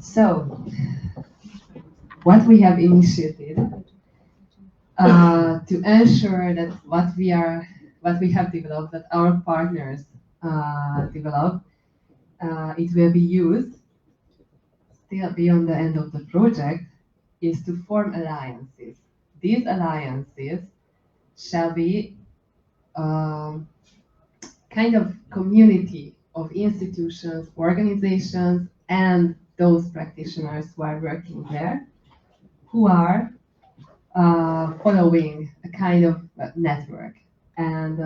So, what we have initiated to ensure that what we have developed, that our partners develop, it will be used still beyond the end of the project, is to form alliances. These alliances shall be um, kind of community of institutions, organizations, and those practitioners who are working there, who are following a kind of network. And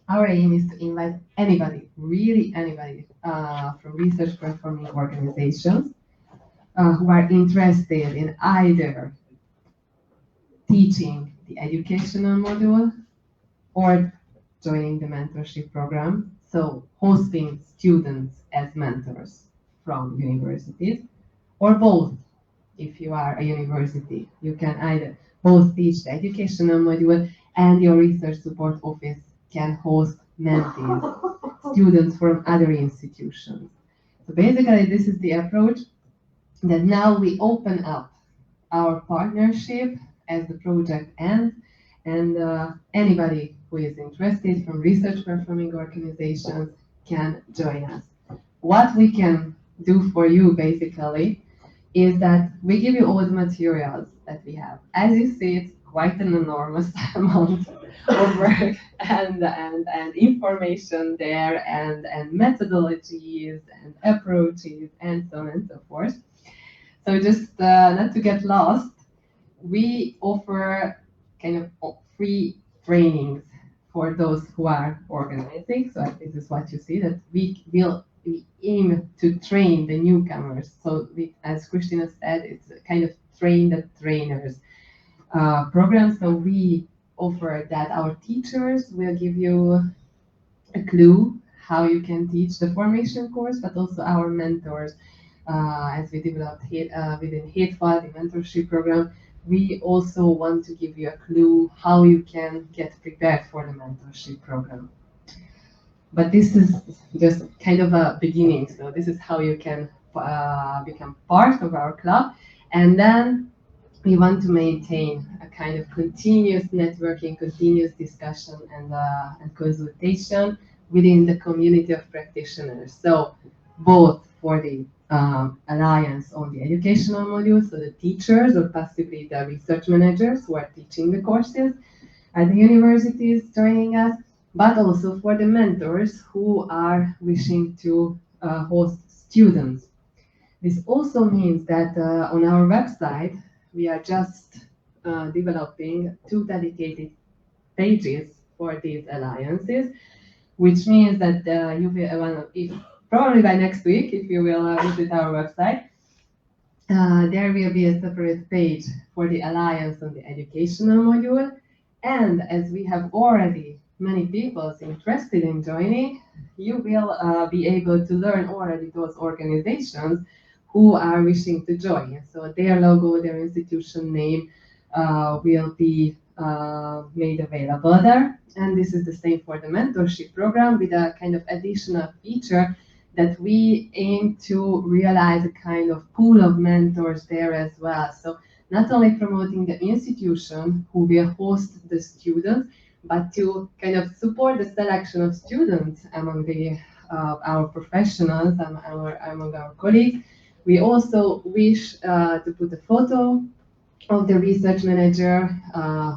our aim is to invite anybody, really anybody, from research performing organizations who are interested in either teaching the educational module or joining the mentorship program. So hosting students as mentors from universities, or both. If you are a university, you can either both teach the educational module, and your research support office can host mentees, students from other institutions. So basically, this is the approach that now we open up our partnership as the project ends, and anybody who is interested from research performing organizations can join us. What we can do for you basically is that we give you all the materials that we have. As you see, it's quite an enormous amount of work and information there, and methodologies and approaches and so on and so forth. So just not to get lost, we offer kind of free trainings for those who are organizing. So this is what you see, that we aim to train the newcomers. So as Christina said, it's a kind of train the trainers program. So we offer that our teachers will give you a clue how you can teach the foRMAtion course, but also our mentors, as we developed within HATEFA, the mentorship program, we also want to give you a clue how you can get prepared for the mentorship program. But this is just kind of a beginning. So this is how you can become part of our club. And then we want to maintain a kind of continuous networking, continuous discussion and consultation within the community of practitioners. So both for the alliance on the educational module, so the teachers or possibly the research managers who are teaching the courses at the universities joining us, but also for the mentors who are wishing to host students. This also means that on our website, we are just developing 2 dedicated pages for these alliances, which means that you will, probably by next week, if you will visit our website, there will be a separate page for the alliance on the educational module. And as we have already many people interested in joining, you will be able to learn already those organizations who are wishing to join. So their logo, their institution name will be made available there. And this is the same for the mentorship program, with a kind of additional feature that we aim to realize a kind of pool of mentors there as well. So not only promoting the institution who will host the students, but to kind of support the selection of students among our professionals, among our colleagues. We also wish to put a photo of the research manager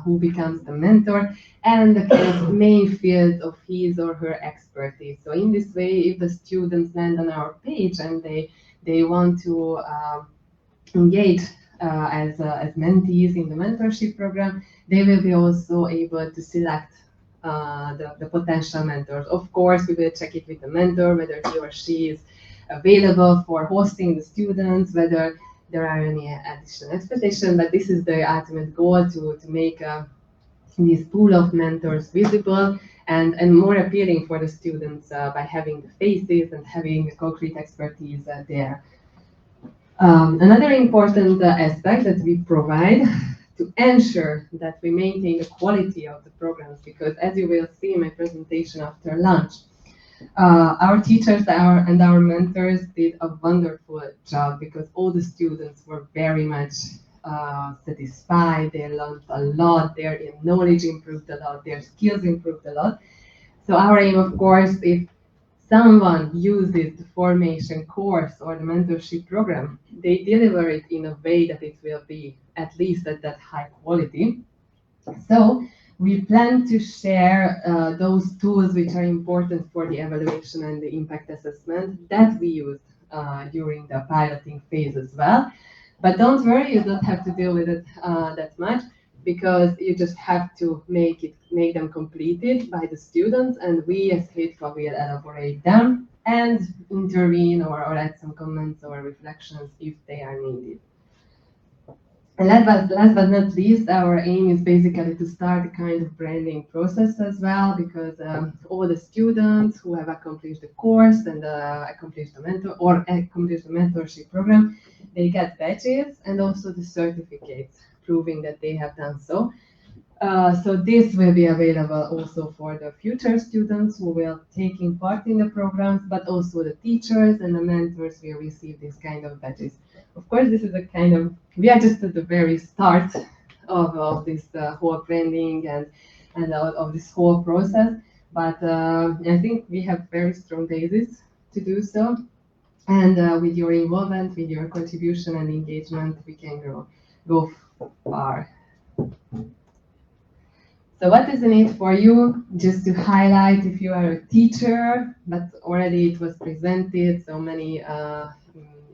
who becomes the mentor, and the kind of main field of his or her expertise. So in this way, if the students land on our page and they want to engage as mentees in the mentorship program, they will be also able to select the potential mentors. Of course, we will check it with the mentor, whether he or she is available for hosting the students, whether there are any additional expectations, but this is the ultimate goal, to make this pool of mentors visible and more appealing for the students by having the faces and having the concrete expertise there. Another important aspect that we provide to ensure that we maintain the quality of the programs, because as you will see in my presentation after lunch, Our teachers and our mentors did a wonderful job because all the students were very much satisfied. They learned a lot, their knowledge improved a lot, their skills improved a lot. So our aim, of course, if someone uses the foRMAtion course or the mentorship program, they deliver it in a way that it will be at least at that high quality. So we plan to share those tools which are important for the evaluation and the impact assessment that we used during the piloting phase as well. But don't worry, you don't have to deal with it that much because you just have to make them completed by the students, and we as HITFA will elaborate them and intervene or add some comments or reflections if they are needed. And last but not least, our aim is basically to start a kind of branding process as well, because all the students who have accomplished the course and accomplished the mentorship program, they get badges and also the certificates proving that they have done so. So this will be available also for the future students who will taking part in the programs, but also the teachers and the mentors will receive this kind of badges. Of course, this is a kind of, we are just at the very start of this whole branding and of this whole process, but I think we have very strong basis to do so. And with your involvement, with your contribution and engagement, we can go far. So what is the need for you? Just to highlight, if you are a teacher, but already it was presented, so many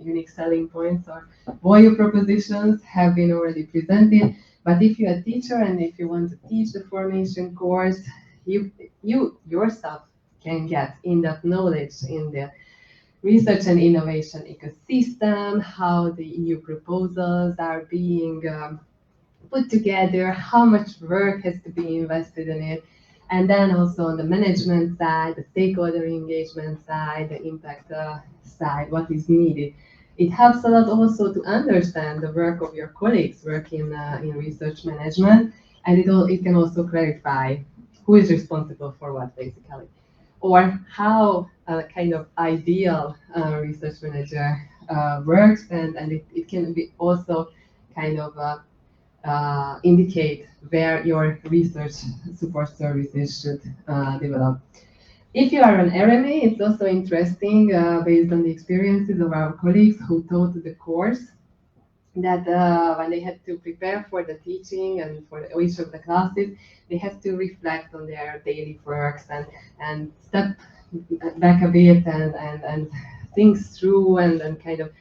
unique selling points or value propositions have been already presented. But if you're a teacher and if you want to teach the foRMAtion course, you yourself can get in-depth knowledge in the research and innovation ecosystem, how the EU proposals are being put together, how much work has to be invested in it, and then also on the management side, the stakeholder engagement side, the impact side, what is needed. It helps a lot also to understand the work of your colleagues working in research management, and it can also clarify who is responsible for what, basically, or how a kind of ideal research manager works, and it can be also kind of indicate where your research support services should develop. If you are an RMA, it's also interesting, based on the experiences of our colleagues who taught the course, that when they had to prepare for the teaching and for each of the classes, they have to reflect on their daily works and step back a bit and think through and kind of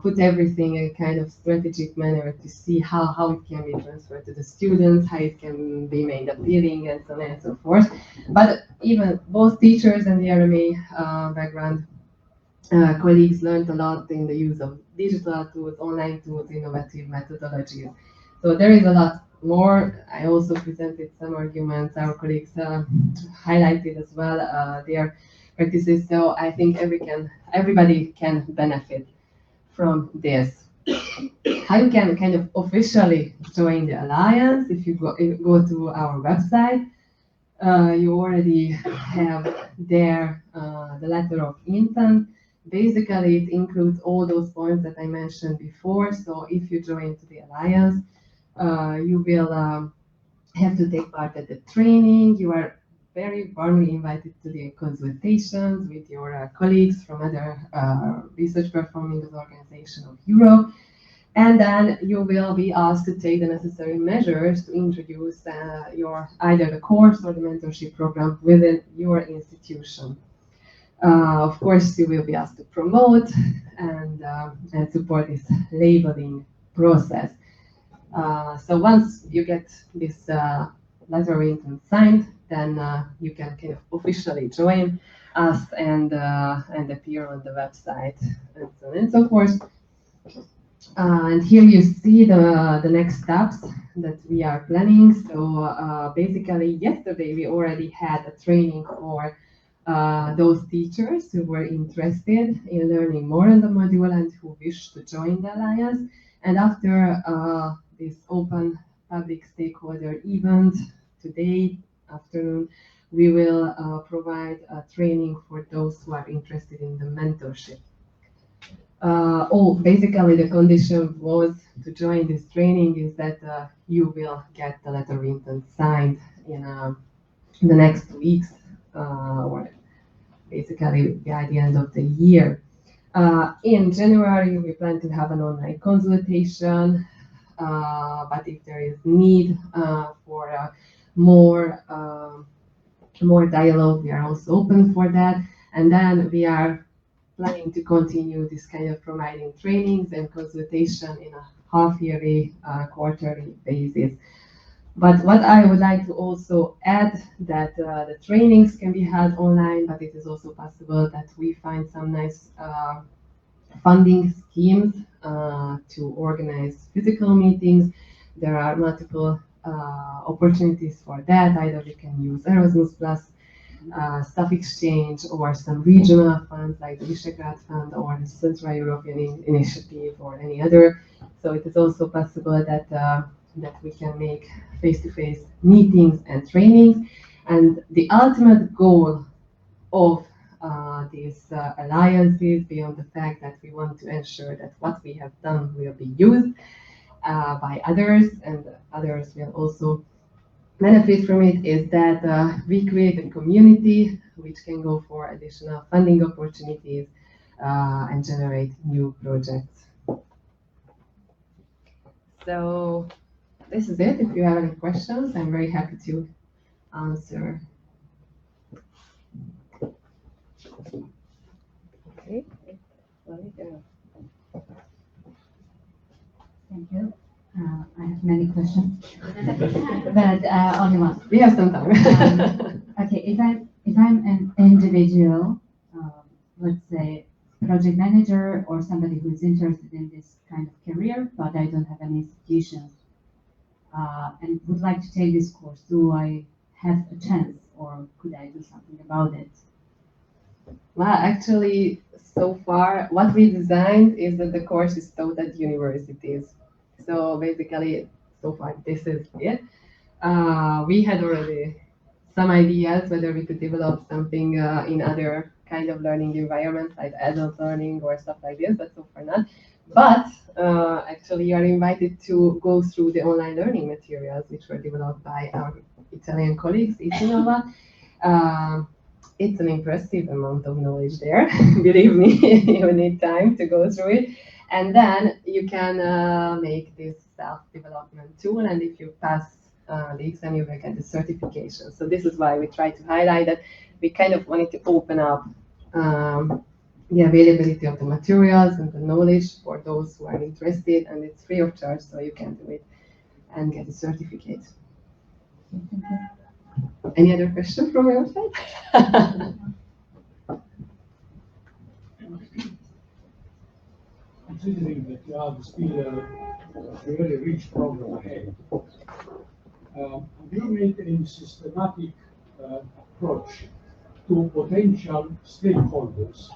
put everything in a kind of strategic manner to see how it can be transferred to the students, how it can be made appealing, and so on and so forth. But even both teachers and the RMA background colleagues learned a lot in the use of digital tools, online tools, innovative methodologies. So there is a lot more. I also presented some arguments. Our colleagues highlighted as well their practices. So I think everybody can benefit from this. How you can kind of officially join the alliance? If you go to our website, you already have there the letter of intent. Basically, it includes all those points that I mentioned before. So if you join to the alliance, you will have to take part at the training. You are very warmly invited to the consultations with your colleagues from other research performing organizations of Europe. And then you will be asked to take the necessary measures to introduce either the course or the mentorship program within your institution. Of course, you will be asked to promote and support this labeling process. So once you get this letter of intent signed, then you can kind of officially join us and appear on the website and so on and so forth. And here you see the next steps that we are planning. So basically, yesterday we already had a training for those teachers who were interested in learning more on the module and who wish to join the alliance. And after this open public stakeholder event today afternoon, we will provide training for those who are interested in the mentorship. Basically the condition was to join this training is that you will get the letter of intent signed in the next weeks, or basically by the end of the year. In January, we plan to have an online consultation, but if there is need for more dialogue, we are also open for that. And then we are planning to continue this kind of providing trainings and consultation in a half-yearly, quarterly basis. But what I would like to also add that the trainings can be held online, but it is also possible that we find some nice funding schemes to organize physical meetings. There are multiple opportunities for that. Either we can use Erasmus Plus, Staff Exchange, or some regional funds like the Visegrad Fund or the Central European Initiative or any other. So it is also possible that that we can make face-to-face meetings and trainings. And the ultimate goal of these alliances, beyond the fact that we want to ensure that what we have done will be used by others and others will also benefit from it, is that we create a community which can go for additional funding opportunities and generate new projects. So this is it. If you have any questions, I'm very happy to answer. Okay. Thank you. I have many questions, but only one. We have some time. Okay, if I'm an individual, let's say project manager or somebody who's interested in this kind of career, but I don't have any institutions, and would like to take this course, do I have a chance, or could I do something about it? Well, actually, so far, what we designed is that the course is taught at universities. So basically, so far, this is it. We had already some ideas whether we could develop something in other kind of learning environments, like adult learning or stuff like this, but so far not. But actually, you are invited to go through the online learning materials, which were developed by our Italian colleagues, Itinova. It's an impressive amount of knowledge there. Believe me, you need time to go through it. And then you can make this self-development tool, and if you pass the exam, you will get the certification. So this is why we try to highlight that we kind of wanted to open up the availability of the materials and the knowledge for those who are interested, and it's free of charge, so you can do it and get a certificate. Thank you. Any other question from your side? Considering that you have still a very rich program ahead, have you made any systematic approach to potential stakeholders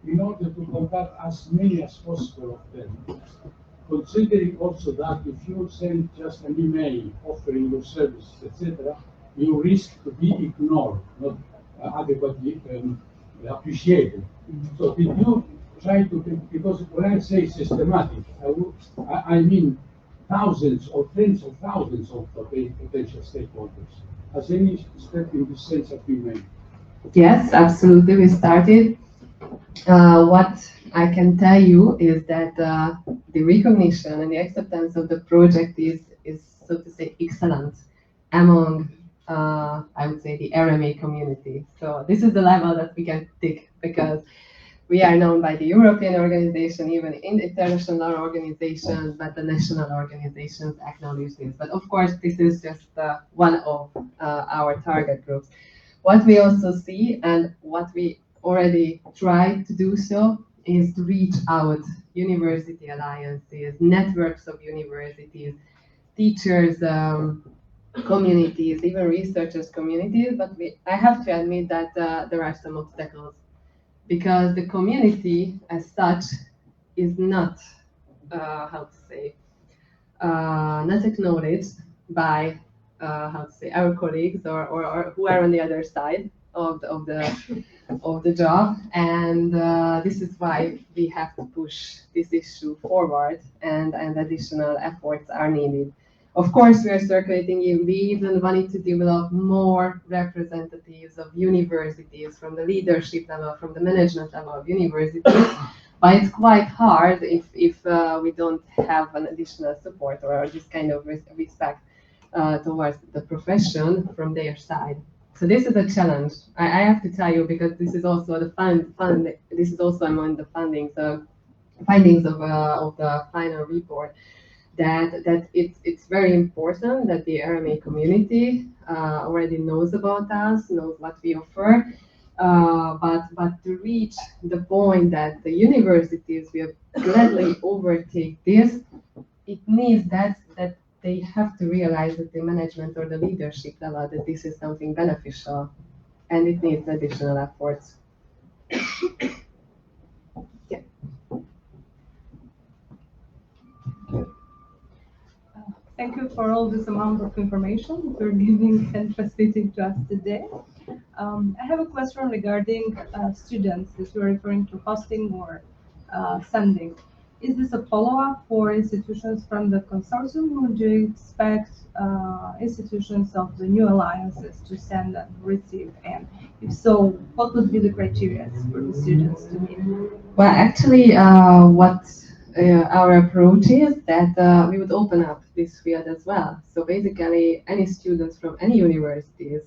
in order to contact as many as possible of them? Considering also that if you send just an email offering your services, etc., you risk to be ignored, not adequately appreciated. So did you try to think, because when I say systematic, I mean thousands or tens of thousands of potential stakeholders. Has any step in this sense have been made? Yes, absolutely. We started. What I can tell you is that the recognition and the acceptance of the project is so to say excellent among I would say the RMA community. So this is the level that we can take, because we are known by the European organization, even in the international organizations, but the national organizations acknowledge this. But of course, this is just one of our target groups. What we also see, and what we already tried to do so, is to reach out university alliances, networks of universities, teachers, communities, even researchers communities. But I have to admit that there are some obstacles, because the community as such is not, how to say, not acknowledged by how to say, our colleagues or who are on the other side of the job, and this is why we have to push this issue forward, and additional efforts are needed. Of course, we are circulating. We even wanted to develop more representatives of universities from the leadership level, from the management level of universities. But it's quite hard if we don't have an additional support or this kind of respect towards the profession from their side. So this is a challenge. I have to tell you, because this is also the this is also among the findings of the final report, that it's very important that the RMA community already knows about us, knows what we offer, but to reach the point that the universities will gladly overtake this, it means that they have to realize that the management or the leadership level that this is something beneficial, and it needs additional efforts. Yeah. Thank you for all this amount of information you're giving and facilitating to us today. I have a question regarding students that you're referring to hosting or sending. Is this a follow-up for institutions from the consortium, or do you expect institutions of the new alliances to send and receive? And if so, what would be the criteria for the students to meet? Well, actually, what our approach is that we would open up this field as well. So basically, any students from any universities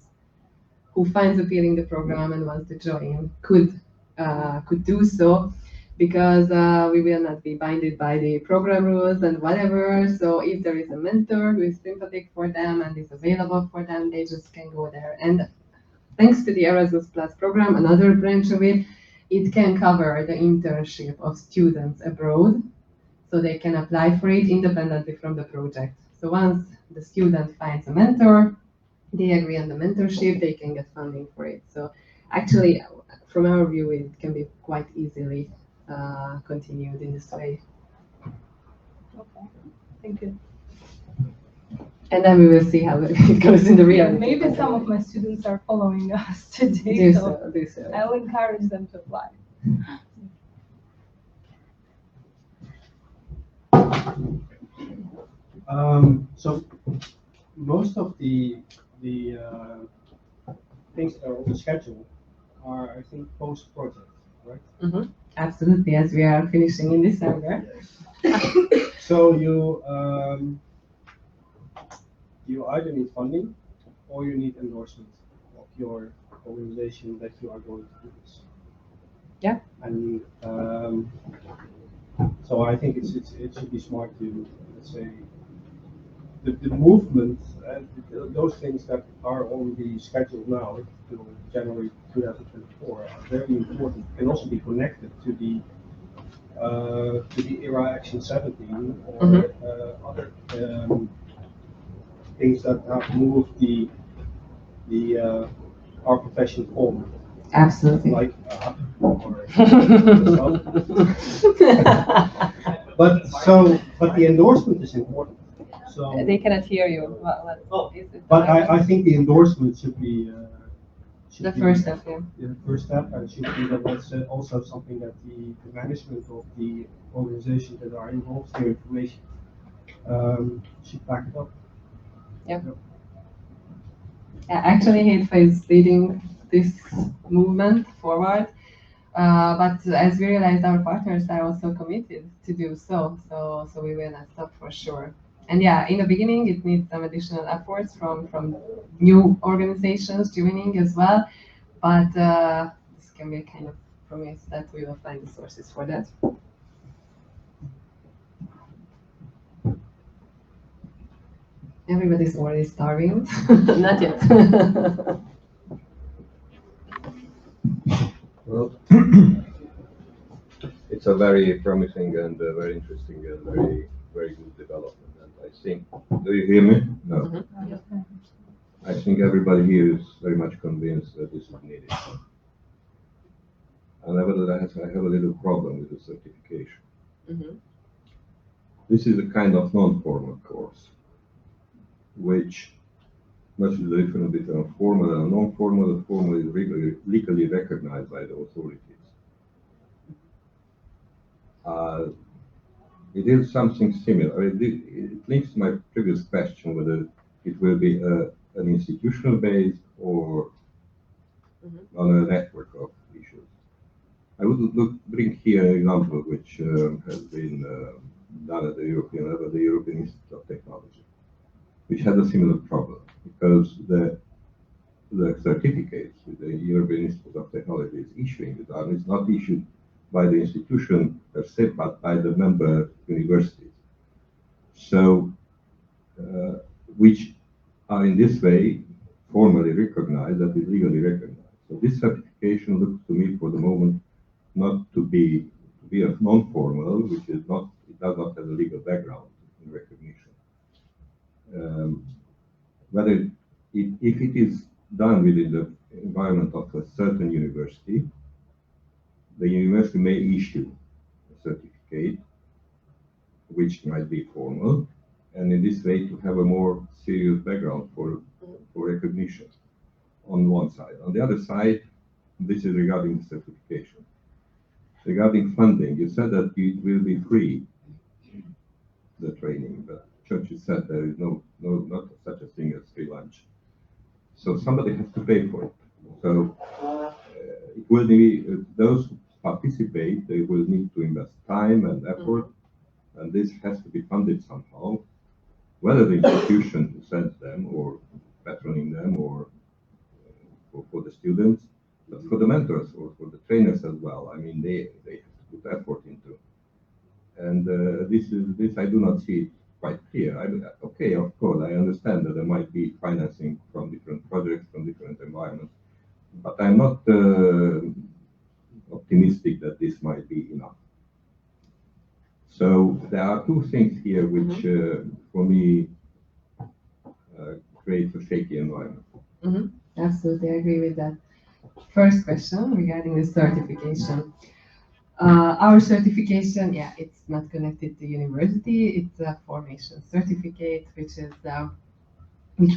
who finds appealing the program and wants to join could do so, because we will not be binded by the program rules and whatever. So if there is a mentor who is sympathetic for them and is available for them, they just can go there. And thanks to the Erasmus Plus program, another branch of it, it can cover the internship of students abroad, so they can apply for it independently from the project. So once the student finds a mentor, they agree on the mentorship, they can get funding for it. So actually, from our view, it can be quite easily continued in this way. Okay, thank you. And then we will see how it goes in the Yeah, reality. maybe some of my students are following us today, Do so so, do so. I will encourage them to apply. So most of the things that are on the schedule are, I think, post-project, right? Mm-hmm. Absolutely, as we are finishing in December. So you either need funding or you need endorsement of your organization that you are going to do this. Yeah. And so I think it should be smart to, let's say, the movement and those things that are on the schedule now till January 2024 are very important. Can also be connected to the ERA Action 17 or other things that have moved our profession forward. Absolutely. Like but the endorsement is important. So they cannot hear you. What is it? But I think the endorsement should be the first step. Yeah. The first step, and should be that that's also something that the management of the organizations that are involved in information should back it up. Yeah. Actually, HITFA is leading this movement forward, but as we realize, our partners are also committed to do so. So we will not stop for sure. And yeah, in the beginning, it needs some additional efforts from new organizations joining as well. But this can be a kind of promise that we will find the sources for that. Everybody's already starving. Not yet. Well, it's a very promising and very interesting and very good development. And I think, do you hear me? No. Mm-hmm. I think everybody here is very much convinced that this is needed. And nevertheless, I have a little problem with the certification. Mm-hmm. This is a kind of non-formal course, which much is the difference between formal and non-formal? The formal is legally recognized by the authorities. It is something similar. It links to my previous question whether it will be an institutional based or on a network of issues. I would bring here an example which has been done at the European level, the European Institute of Technology, which has a similar problem because the certificates the European Institute of Technology is issuing is not issued by the institution per se, but by the member universities. So, which are in this way formally recognized, that is legally recognized. So this certification looks to me for the moment not to be a non-formal, which is not, it does not have a legal background in recognition. Whether if it is done within the environment of a certain university, the university may issue a certificate which might be formal, and in this way to have a more serious background for recognition on one side. On the other side, this is regarding the certification. Regarding funding, you said that it will be free, the training, but churches said there is not such a thing as free lunch. So somebody has to pay for it. So it will be, those who participate, they will need to invest time and effort, and this has to be funded somehow, whether the institution who sends them or patroning them or for the students, but for the mentors or for the trainers as well. I mean, they have to put effort into. And this I do not see it quite clear. Okay, of course, I understand that there might be financing from different projects, from different environments, but I'm not optimistic that this might be enough. So there are two things here which, for me, create a shaky environment. Absolutely, I agree with that. First question regarding the certification. Our certification, yeah, it's not connected to university. It's a foRMAtion certificate, which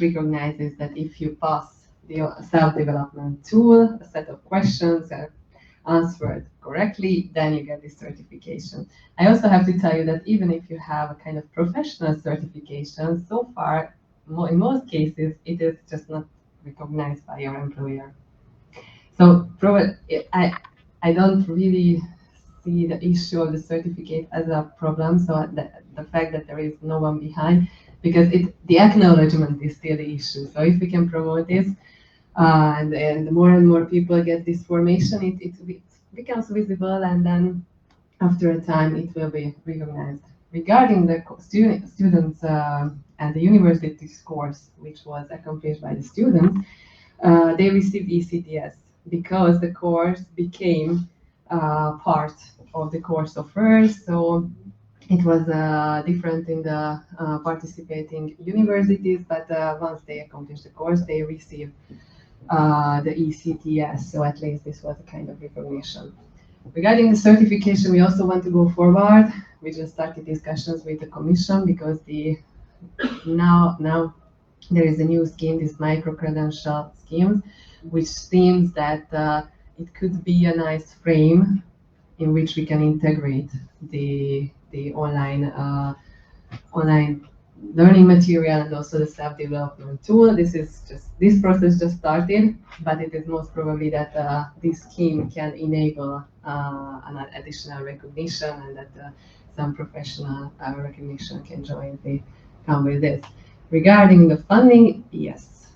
recognizes that if you pass the self-development tool, a set of questions are answered correctly, then you get this certification. I also have to tell you that even if you have a kind of professional certification, so far, in most cases, it is just not recognized by your employer. So I don't really see the issue of the certificate as a problem. So the fact that there is no one behind, because the acknowledgement is still the issue. So if we can promote this, and more and more people get this foRMAtion, it becomes visible, and then after a time it will be recognized. Regarding the students and the university course, which was accomplished by the students, they received ECTS because the course became part of the course offers. So it was different in the participating universities, but once they accomplished the course, they received the ECTS. So at least this was a kind of recognition. Regarding the certification, we also want to go forward. We just started discussions with the Commission because now there is a new scheme, this micro-credential scheme, which seems that it could be a nice frame in which we can integrate the online learning material and also the self-development tool. This process just started, but it is most probably that this scheme can enable an additional recognition, and that some professional recognition can jointly come with this. Regarding the funding, yes,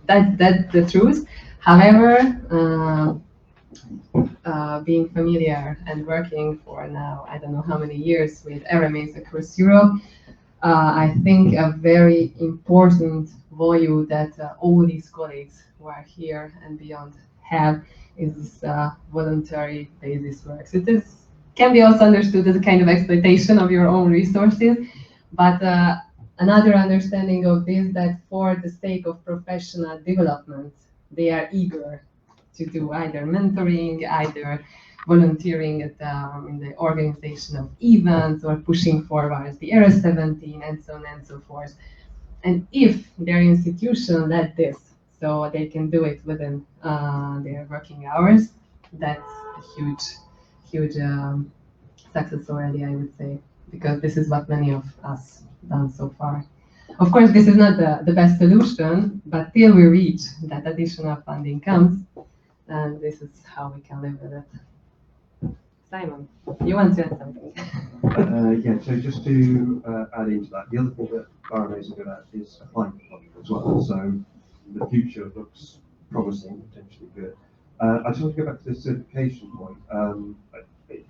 that's the truth. However, being familiar and working for now, I don't know how many years with RMAs across Europe, I think a very important value that all these colleagues who are here and beyond have is this voluntary basis works. It can be also understood as a kind of exploitation of your own resources, but another understanding of this, that for the sake of professional development, they are eager to do either mentoring, either volunteering in the organization of events, or pushing forward the IO7 and so on and so forth. And if their institution led this, so they can do it within their working hours, that's a huge success already, I would say, because this is what many of us done so far. Of course, this is not the best solution, but till we reach that additional funding comes, and this is how we can live with it. Simon, you want to add something? Yeah, so just to add into that, the other thing that foRMAtion are good at is applying for funding as well. So the future looks promising, potentially good. I just want to go back to the certification point.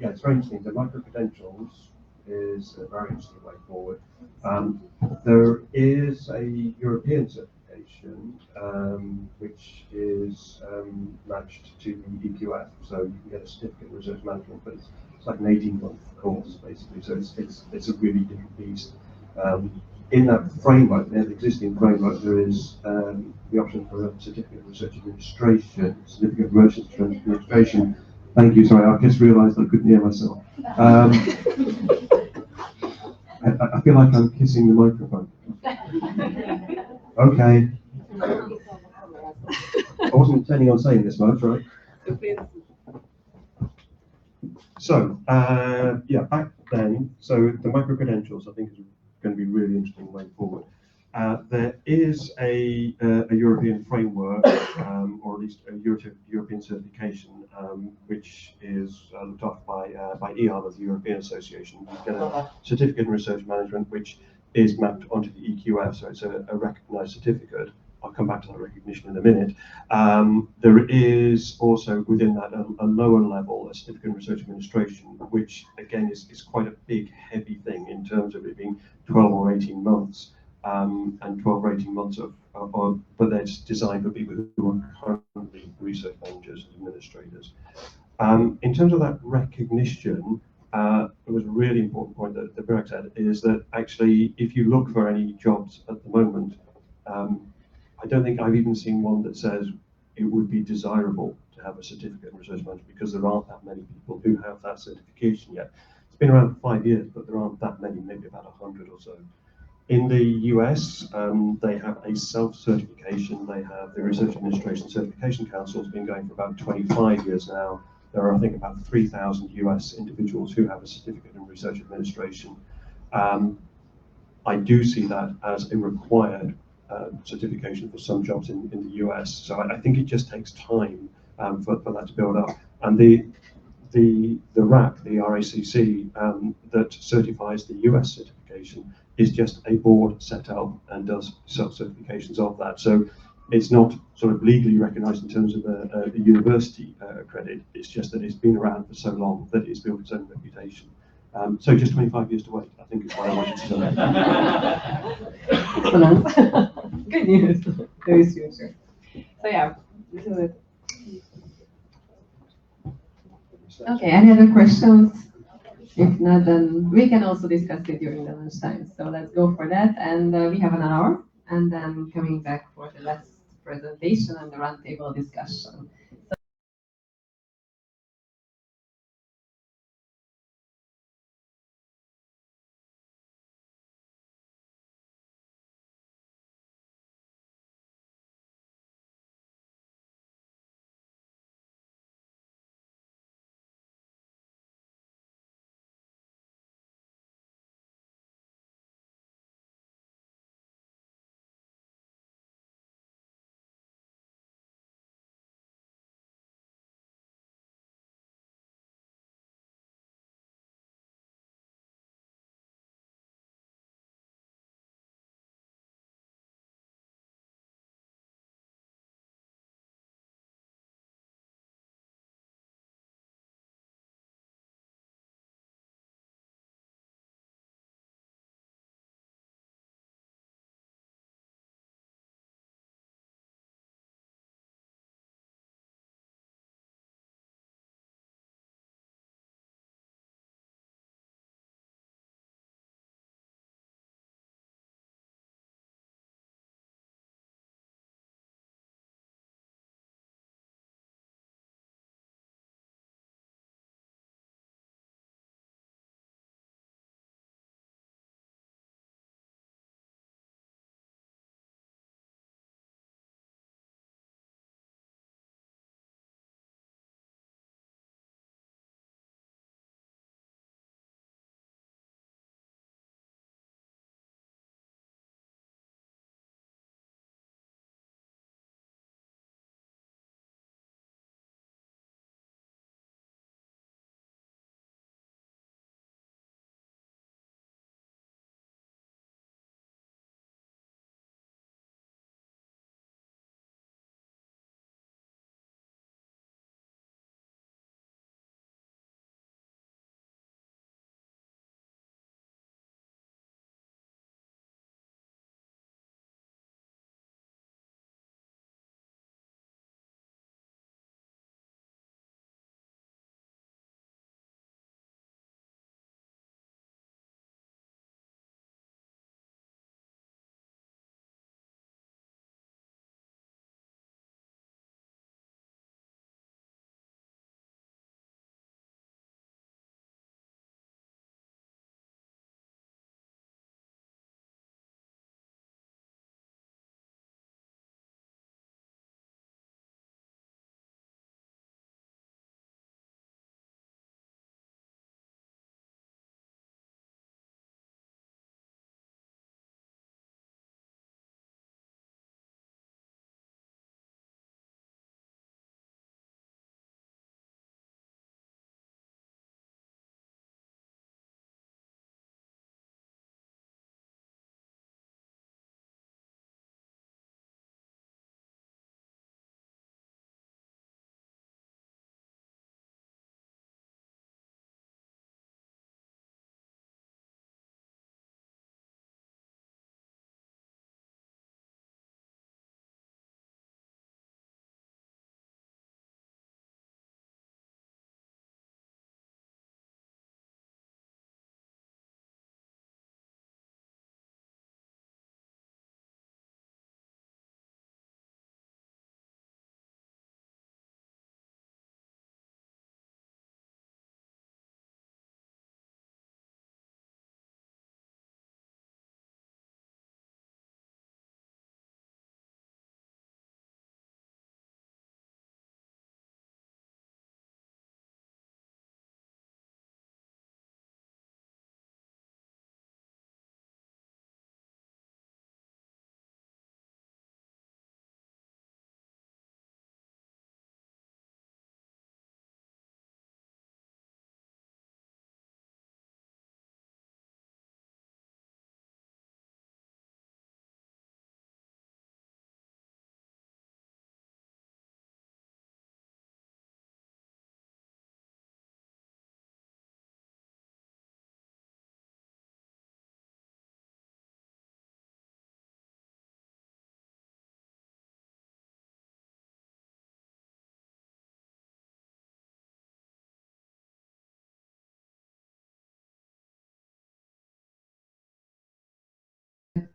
Yeah, it's very interesting. The micro-credentials is a very interesting way forward. There is a European certification which is matched to the EQF, so you can get a certificate in research management, but it's like an 18-month course basically, so it's a really different beast. In that framework, the existing framework, there is the option for a certificate of research administration, certificate of research administration. Thank you, sorry, I just realised I couldn't hear myself. I feel like I'm kissing the microphone. Okay. I wasn't intending on saying this much, right? So, yeah, back then, so the micro-credentials, I think, is going to be really interesting way forward. There is a European framework, or at least a European certification, which is looked after by EARM, the European Association. You get a certificate in research management, which is mapped onto the EQF, so it's a recognised certificate. I'll come back to that recognition in a minute. There is also within that a lower level, a certificate in research administration, which again is quite a big, heavy thing in terms of it being 12 or 18 months, and 12 or 18 months but it's designed for people who are currently research managers and administrators. In terms of that recognition, it was a really important point that Virag said, is that actually, if you look for any jobs at the moment, I don't think I've even seen one that says it would be desirable to have a certificate in research management, because there aren't that many people who have that certification yet. It's been around for 5 years, but there aren't that many, maybe about 100 or so. In the US, they have a self-certification. They have the Research Administration Certification Council has been going for about 25 years now. There are, I think, about 3,000 US individuals who have a certificate in research administration. I do see that as a required certification for some jobs in the US. So I think it just takes time for that to build up. And the RAC, the RACC, that certifies the US certification is just a board set up and does self-certifications of that. So it's not sort of legally recognized in terms of a university credit. It's just that it's been around for so long that it's built its own reputation. So just 25 years to wait, I think is what I wanted to say. Excellent. Good news. Very future. So yeah, this is it. Okay, any other questions? If not, then we can also discuss it during the lunchtime. So let's go for that. And we have an hour, and then coming back for the last presentation and the roundtable discussion.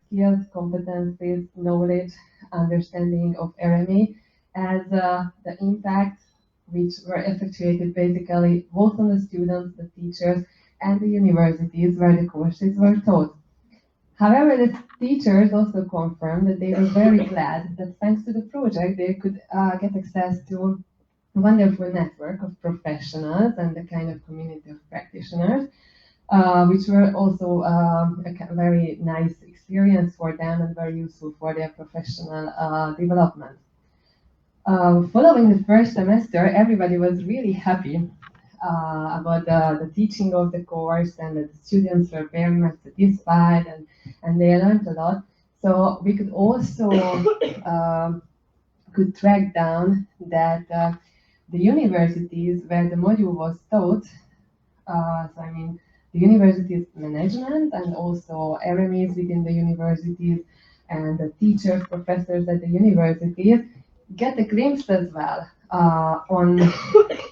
skills, competencies, knowledge, understanding of RMA as the impact which were effectuated basically both on the students, the teachers, and the universities where the courses were taught. However, the teachers also confirmed that they were very glad that thanks to the project they could get access to a wonderful network of professionals and the kind of community of practitioners, which were also a very nice experience for them and very useful for their professional development. Following the first semester, everybody was really happy about the teaching of the course, and the students were very much satisfied, and they learned a lot. So we could also could track down that the universities where the module was taught, so I mean the university's management and also RMEs within the universities and the teachers, professors at the universities get a glimpse as well on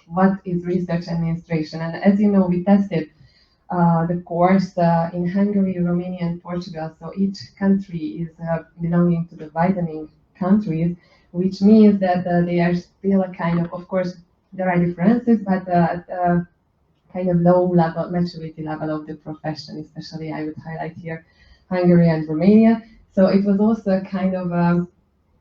what is research administration. And as you know, we tested the course in Hungary, Romania, and Portugal. So each country is belonging to the widening countries, which means that they are still a kind of course, there are differences, but kind of low level, maturity level of the profession, especially I would highlight here Hungary and Romania. So it was also a kind of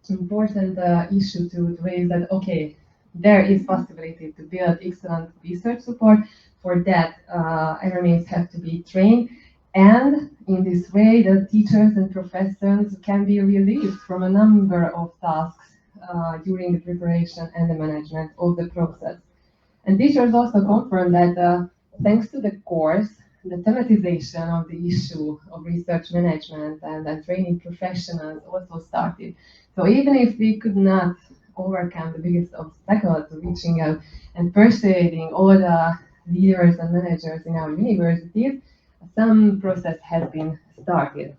important issue to raise that, okay, there is possibility to build excellent research support. For that, RMAs have to be trained, and in this way, the teachers and professors can be relieved from a number of tasks during the preparation and the management of the process. And teachers also confirm that thanks to the course, the thematization of the issue of research management and training professionals also started. So even if we could not overcome the biggest obstacle to reaching out and persuading all the leaders and managers in our universities, some process has been started.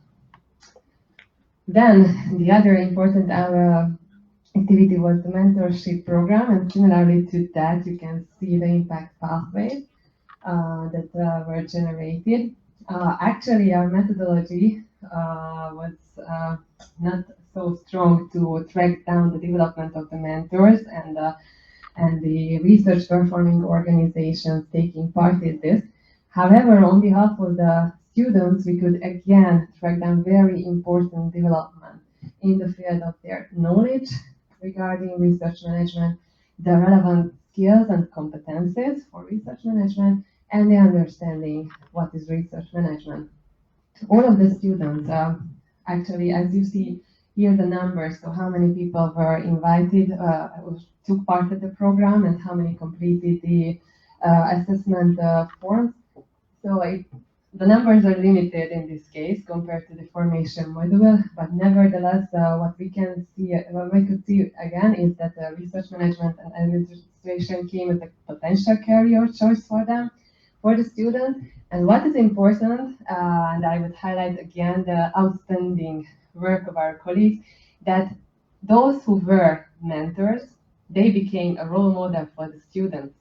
Then the other important activity was the mentorship program, and similarly to that, you can see the impact pathways that were generated. Actually, our methodology was not so strong to track down the development of the mentors and the research performing organizations taking part in this. However, on behalf of the students, we could again track down very important development in the field of their knowledge regarding research management, the relevant skills and competencies for research management, and the understanding what is research management. All of the students, actually, as you see here, the numbers, so how many people were invited, took part of the program, and how many completed the assessment forms. So the numbers are limited in this case compared to the foRMAtion module, but nevertheless, what we can see, what we could see again is that research management and administration came as a potential career choice for them, for the students. And what is important, and I would highlight again the outstanding work of our colleagues, that those who were mentors, they became a role model for the students,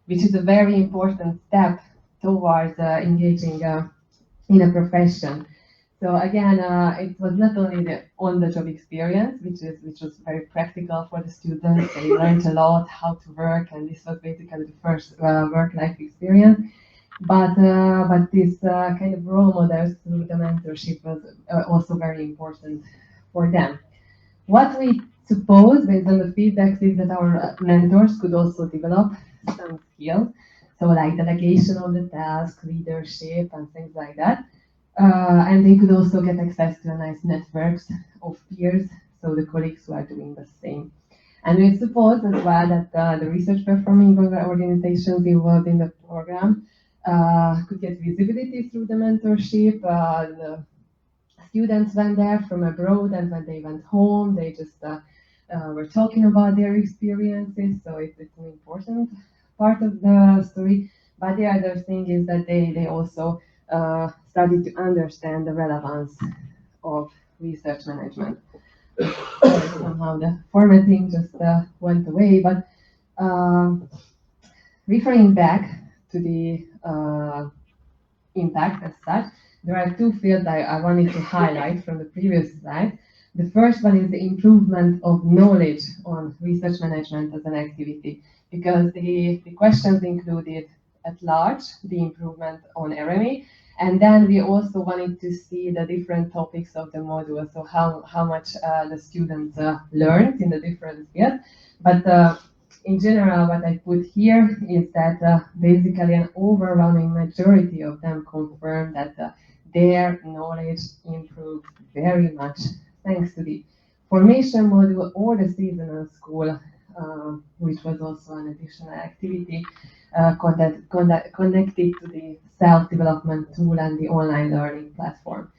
which is a very important step towards engaging in a profession. So again, it was not only the on-the-job experience, which was very practical for the students. They learned a lot how to work, and this was basically the first work-life experience. But this kind of role models through the mentorship was also very important for them. What we suppose, based on the feedback, is that our mentors could also develop some skills, so like delegation of the task, leadership, and things like that. And they could also get access to a nice networks of peers, so the colleagues who are doing the same. And we suppose as well that the research performing organizations involved in the program could get visibility through the mentorship. The students went there from abroad, and when they went home, they just were talking about their experiences. So it's an important part of the story. But the other thing is that they also started to understand the relevance of research management. Somehow the formatting just went away, but referring back to the impact as such, there are two fields I wanted to highlight from the previous slide. The first one is the improvement of knowledge on research management as an activity, because the questions included at large the improvement on RME, and then we also wanted to see the different topics of the module, so how much the students learned in the different fields. But in general, what I put here is that basically an overwhelming majority of them confirm that their knowledge improved very much thanks to the foRMAtion module or the seasonal school, which was also an additional activity connected to the self-development tool and the online learning platform.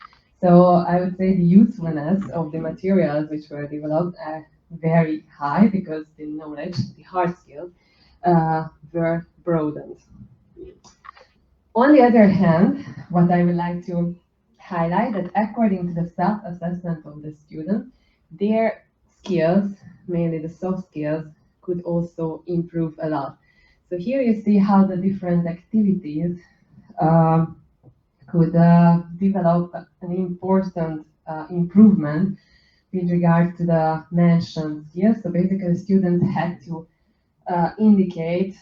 So I would say the usefulness of the materials which were developed are very high because the knowledge, the hard skills, were broadened. On the other hand, what I would like to highlight that according to the self-assessment of the student, their skills, mainly the soft skills, could also improve a lot. So here you see how the different activities could develop an important improvement with regard to the mentioned skills. So basically, students had to indicate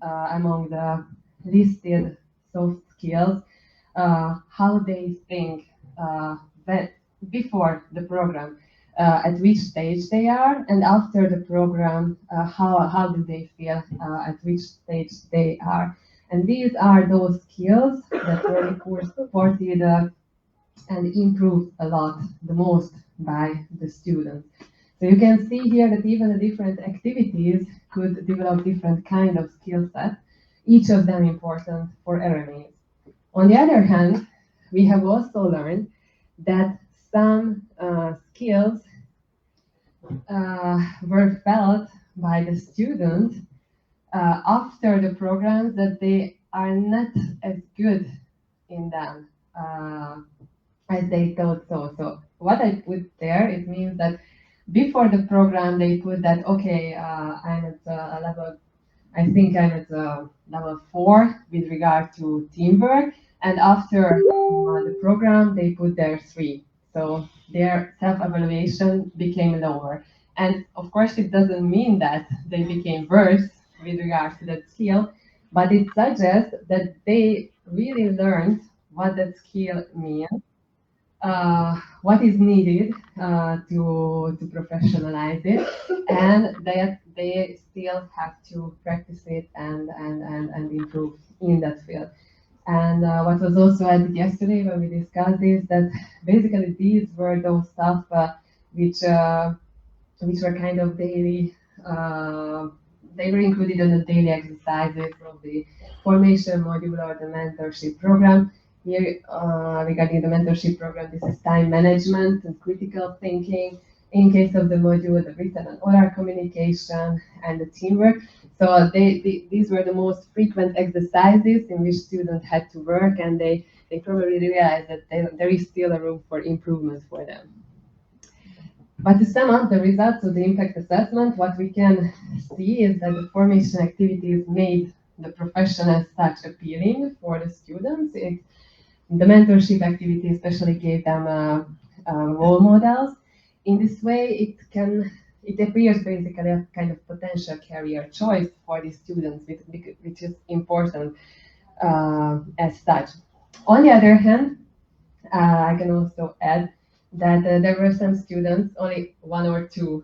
among the listed soft skills how they think that before the program, at which stage they are, and after the program, how do they feel at which stage they are. And these are those skills that were reported and improved a lot, the most by the students. So you can see here that even the different activities could develop different kind of skill set, each of them important for RMEs. On the other hand, we have also learned that some skills were felt by the students after the programs that they are not as good in them as they thought so. So what I put there, it means that before the program they put that, okay, I'm at a level, I think I'm at level 4 with regard to teamwork, and after the program they put their 3. So their self-evaluation became lower. And of course it doesn't mean that they became worse with regard to that skill, but it suggests that they really learned what that skill means, what is needed to professionalize it, and that they still have to practice it and improve in that field. And what was also added yesterday when we discussed this, that basically these were those stuff which were kind of daily, they were included in the daily exercises of the foRMAtion module or the mentorship program. Here, regarding the mentorship program, this is time management and critical thinking. In case of the module, the written and oral communication and the teamwork. So these were the most frequent exercises in which students had to work, and they probably realized that there is still a room for improvement for them. But to sum up the results of the impact assessment, what we can see is that the foRMAtion activities made the profession as such appealing for the students. The mentorship activity especially gave them role models. In this way, it appears basically a kind of potential career choice for the students, which is important as such. On the other hand, I can also add that there were some students, only 1 or 2,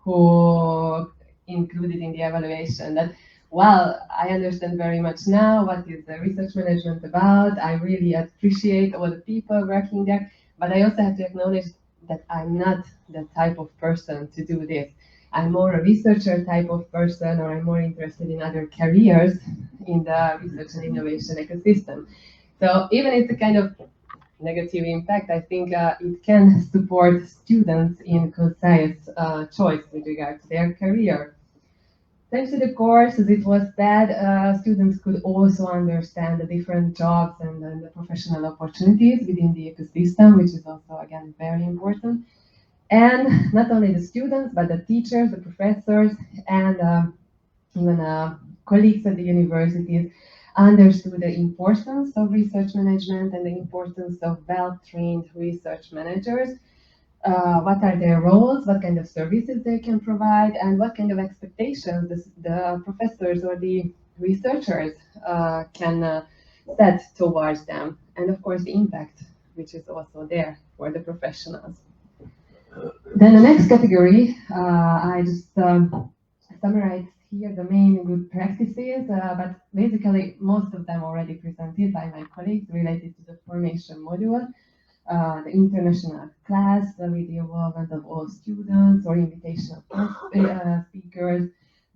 who included in the evaluation that, well, I understand very much now what is the research management about. I really appreciate all the people working there, but I also have to acknowledge that I'm not the type of person to do this. I'm more a researcher type of person, or I'm more interested in other careers in the research and innovation ecosystem. So even if it's a kind of negative impact, I think it can support students in concise choice with regard to their career. Thanks to the course, as it was said, students could also understand the different jobs and the professional opportunities within the ecosystem, which is also, again, very important. And not only the students, but the teachers, the professors, and even colleagues at the universities understood the importance of research management and the importance of well-trained research managers. What are their roles, what kind of services they can provide, and what kind of expectations the professors or the researchers can set towards them, and of course the impact which is also there for the professionals. Then the next category, I just summarized here the main good practices, but basically most of them already presented by my colleagues related to the foRMAtion module. The international class with the involvement of all students or invitation of speakers,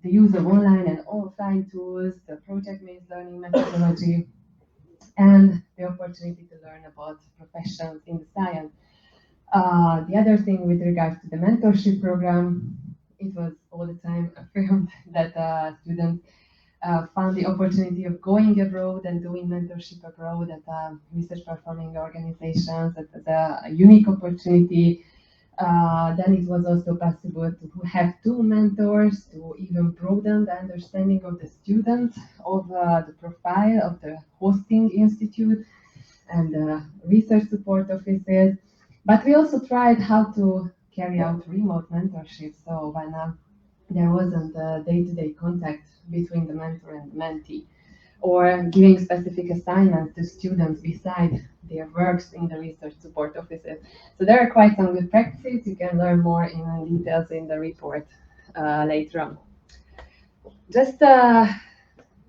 the use of online and offline tools, the project-based learning methodology, and the opportunity to learn about professions in the science. The other thing with regards to the mentorship program, it was all the time affirmed that students found the opportunity of going abroad and doing mentorship abroad at research performing organizations. That was a unique opportunity. Then it was also possible to have two mentors to even broaden the understanding of the students of the profile of the hosting institute and the research support offices. But we also tried how to carry out remote mentorship. So when there wasn't a day-to-day contact between the mentor and the mentee, or giving specific assignments to students beside their works in the research support offices. So there are quite some good practices. You can learn more in details in the report later on. Just a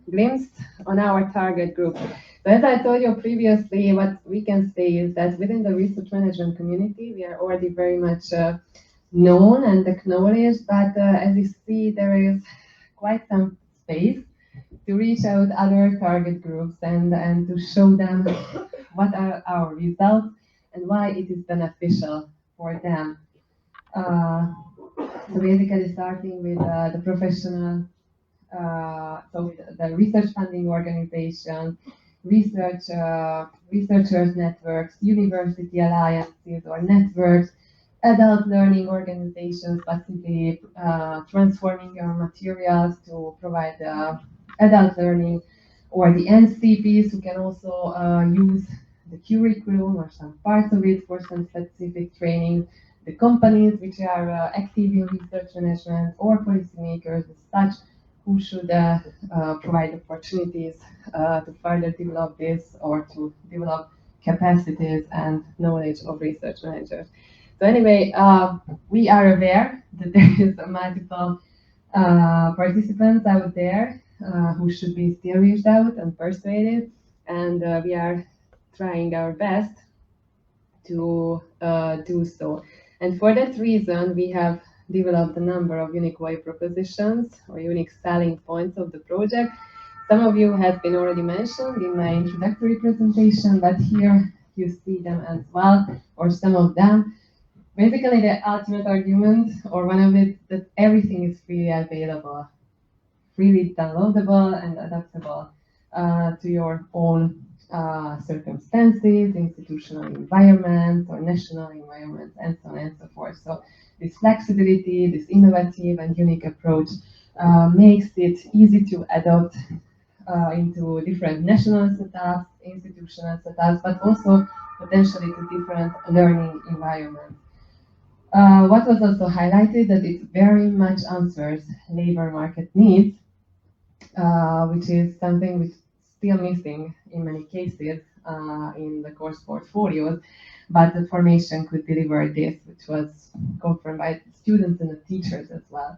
glimpse on our target group. So as I told you previously, what we can say is that within the research management community, we are already very much known and acknowledged, but as you see, there is quite some space to reach out other target groups and to show them what are our results and why it is beneficial for them. So basically starting with the professional, so the research funding organization, researchers networks, university alliances or networks, adult learning organizations, possibly transforming your materials to provide adult learning, or the NCPs who can also use the curriculum or some parts of it for some specific training, the companies which are active in research management, or policymakers as such who should provide opportunities to further develop this or to develop capacities and knowledge of research managers. So anyway, we are aware that there is multiple participants out there who should be still reached out and persuaded, and we are trying our best to do so. And for that reason, we have developed a number of unique value propositions or unique selling points of the project. Some of you have been already mentioned in my introductory presentation, but here you see them as well, or some of them. Basically, the ultimate argument, or one of it, that everything is freely available, freely downloadable and adaptable to your own circumstances, institutional environment, or national environment, and so on and so forth. So this flexibility, this innovative and unique approach makes it easy to adopt into different national setups, institutional setups, but also potentially to different learning environments. What was also highlighted that it very much answers labor market needs, which is something which is still missing in many cases in the course portfolios, but the foRMAtion could deliver this, which was confirmed by students and the teachers as well.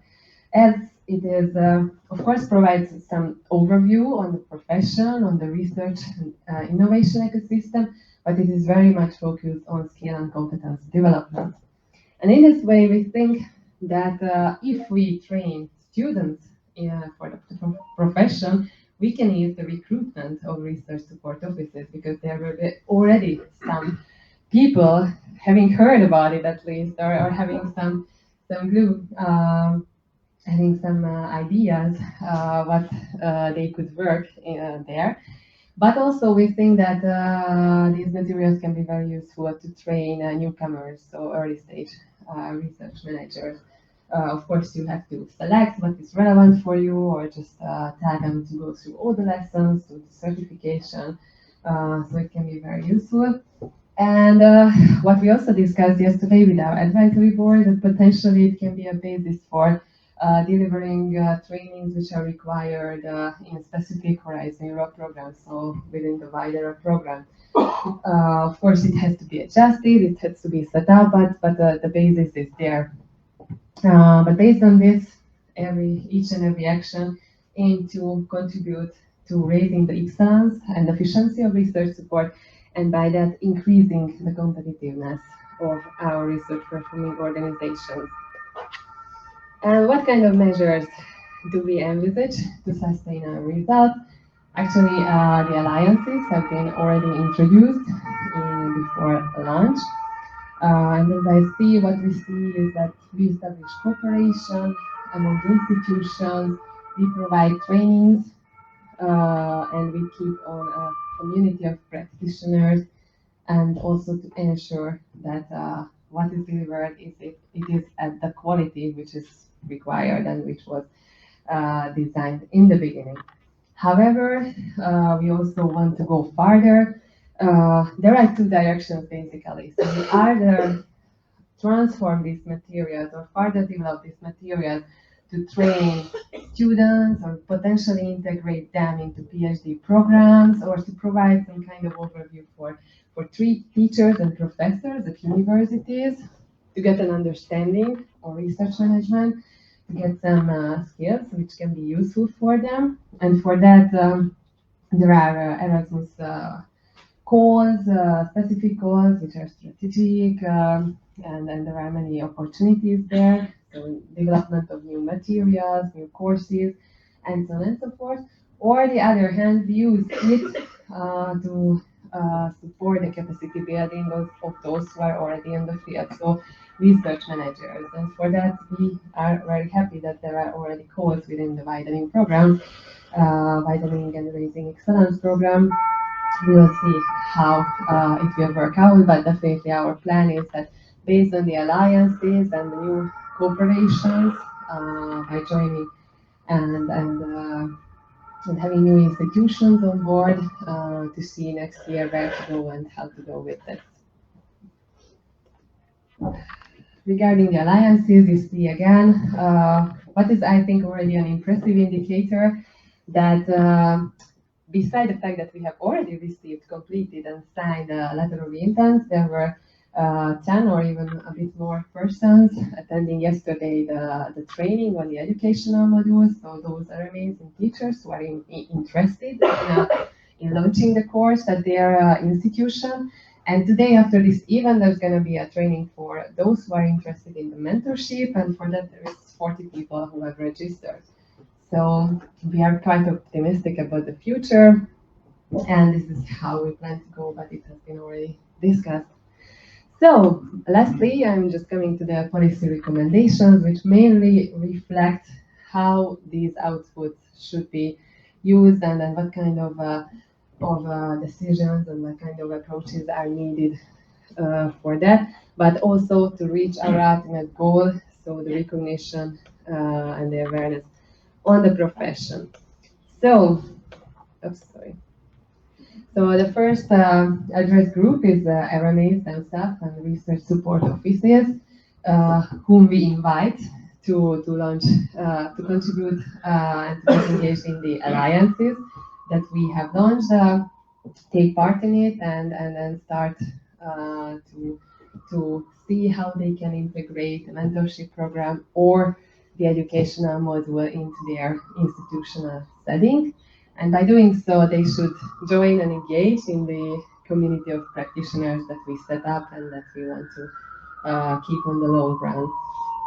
As it is, of course, provides some overview on the profession, on the research and innovation ecosystem, but it is very much focused on skill and competence development. And in this way, we think that if we train students for the profession, we can ease the recruitment of research support offices, because there were already some people having heard about it at least, or having some glue, having some ideas what they could work there. But also we think that these materials can be very useful to train newcomers, so early stage research managers. Of course, you have to select what is relevant for you, or just tell them to go through all the lessons, do the certification. So it can be very useful. And what we also discussed yesterday with our advisory board, that potentially it can be a basis for delivering trainings which are required in specific Horizon Europe programs, so within the wider program. Of course, it has to be adjusted, it has to be set up, but the basis is there. But based on this, each and every action aim to contribute to raising the excellence and efficiency of research support, and by that increasing the competitiveness of our research performing organizations. And what kind of measures do we envisage to sustain our results? Actually, the alliances have been already introduced before launch. And as I see, what we see is that we establish cooperation among institutions, we provide trainings, and we keep on a community of practitioners, and also to ensure that what is delivered it is at the quality which is required and which was designed in the beginning. However, we also want to go farther. There are two directions basically. So we either transform these materials or further develop these materials to train students or potentially integrate them into PhD programs, or to provide some kind of overview for teachers and professors at universities to get an understanding of research management, to get some skills which can be useful for them. And for that, there are Erasmus calls, specific calls, which are strategic, and there are many opportunities there. So development of new materials, new courses, and so on and so forth. Or the other hand, we use it to support the capacity building of those who are already in the field. So research managers. And for that, we are very happy that there are already calls within the widening program, widening and raising excellence program. We will see how it will work out, but definitely our plan is that based on the alliances and the new cooperations, by joining and having new institutions on board, to see next year where to go and how to go with this. Regarding the alliances, you see again, what is I think already an impressive indicator that beside the fact that we have already received, completed, and signed a letter of intent, there were 10 or even a bit more persons attending yesterday the training on the educational modules. So those are amazing teachers who are interested in launching the course at their institution. And today, after this event, there's going to be a training for those who are interested in the mentorship, and for that there is 40 people who have registered. So we are quite optimistic about the future, and this is how we plan to go, but it has been already discussed. So lastly, I'm just coming to the policy recommendations, which mainly reflect how these outputs should be used, and then what kind of decisions and what kind of approaches are needed for that, but also to reach our ultimate goal, so the recognition and the awareness on the profession. So, sorry. So the first address group is RMAs themselves and research support offices, whom we invite to launch, to contribute and to get engaged in the alliances that we have launched, take part in it, and then start to see how they can integrate a mentorship program or the educational module into their institutional setting. And by doing so, they should join and engage in the community of practitioners that we set up and that we want to keep on the long run.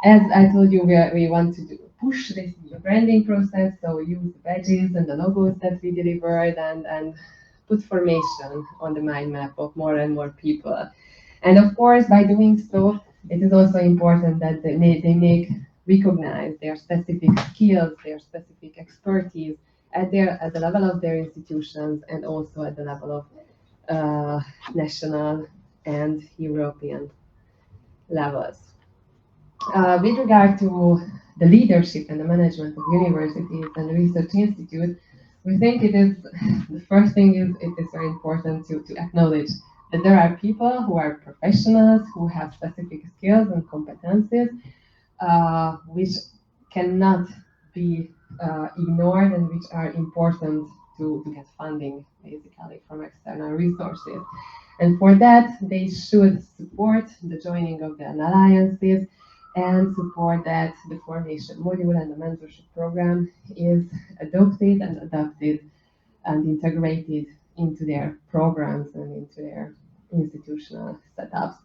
As I told you, we want to push this branding process, so use the badges and the logos that we delivered, and put foRMAtion on the mind map of more and more people. And of course, by doing so, it is also important that they make recognize their specific skills, their specific expertise at the level of their institutions, and also at the level of national and European levels. With regard to the leadership and the management of universities and research institutes, we think it is the first thing is it is very important to acknowledge that there are people who are professionals who have specific skills and competencies which cannot be ignored and which are important to get funding basically from external resources. And for that, they should support the joining of the alliances and support that the foRMAtion module and the mentorship program is adopted and adapted and integrated into their programs and into their institutional setups.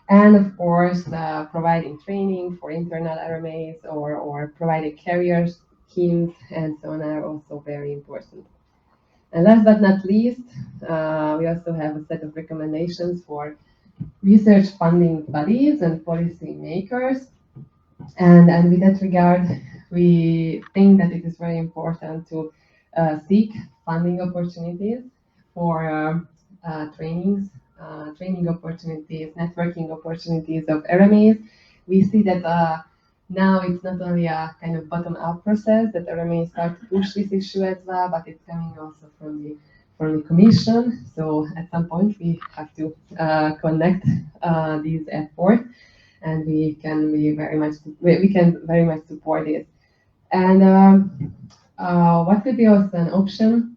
And of course, providing training for internal RMAs or providing career schemes and so on are also very important. And last but not least, we also have a set of recommendations for research funding bodies and policy makers. And with that regard, we think that it is very important to seek funding opportunities for trainings, training opportunities, networking opportunities of RMAs. We see that now it's not only a kind of bottom-up process that RMAs start to push this issue as well, but it's coming also from the Commission. So at some point we have to connect these efforts, and we can very much support it. And what could be also an option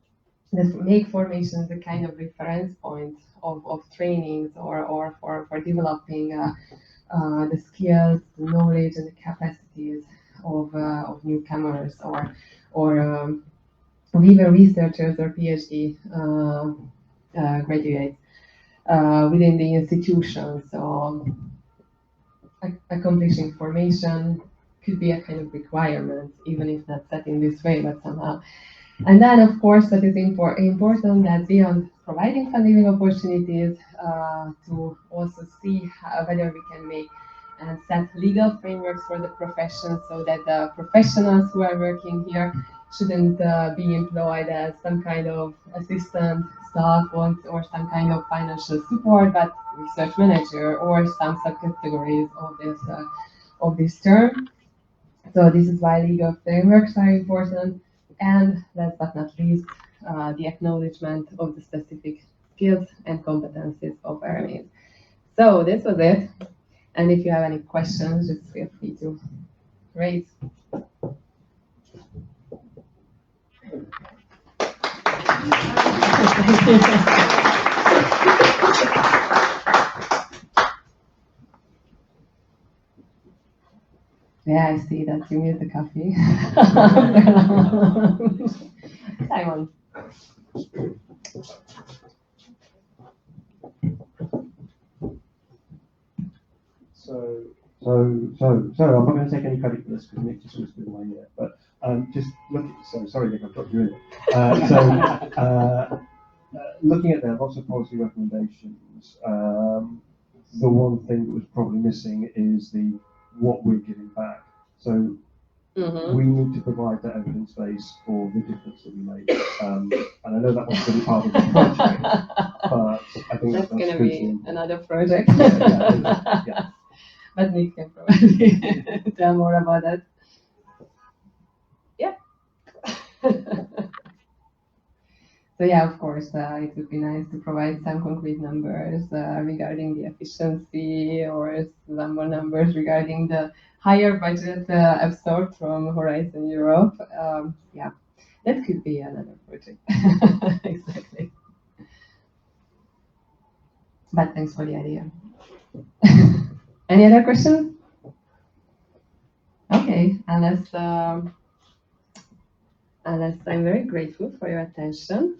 that make foRMAtion the kind of reference point of trainings or for developing the skills, the knowledge, and the capacities of newcomers or even researchers or PhD graduates within the institution. So accomplishing foRMAtion could be a kind of requirement, even if not set in this way, but somehow. And then, of course, what is important that beyond providing funding opportunities, to also see whether we can make and set legal frameworks for the profession so that the professionals who are working here shouldn't be employed as some kind of assistant staff or some kind of financial support, but research manager or some subcategories of this term. So this is why legal frameworks are important. And last but not least, the acknowledgement of the specific skills and competencies of RMAs. So this was it. And if you have any questions, just feel free to raise. Yeah, I see that you need the coffee. Simon. So I'm not going to take any credit for this because Nick just whispered in my ear. But just look. Sorry, Nick, I've got you in it. Looking at there, lots of policy recommendations. The one thing that was probably missing is what we're giving back. So we need to provide that evidence base for the difference that we make. And I know that was going to be part of the project, but I think that's going to be another project. Yeah. But Nick can probably tell more about that. Yeah. So yeah, of course, it would be nice to provide some concrete numbers regarding the efficiency or some more numbers regarding the higher budget absorbed from Horizon Europe. Yeah, that could be another project. Exactly. But thanks for the idea. Any other questions? Okay, unless I'm very grateful for your attention.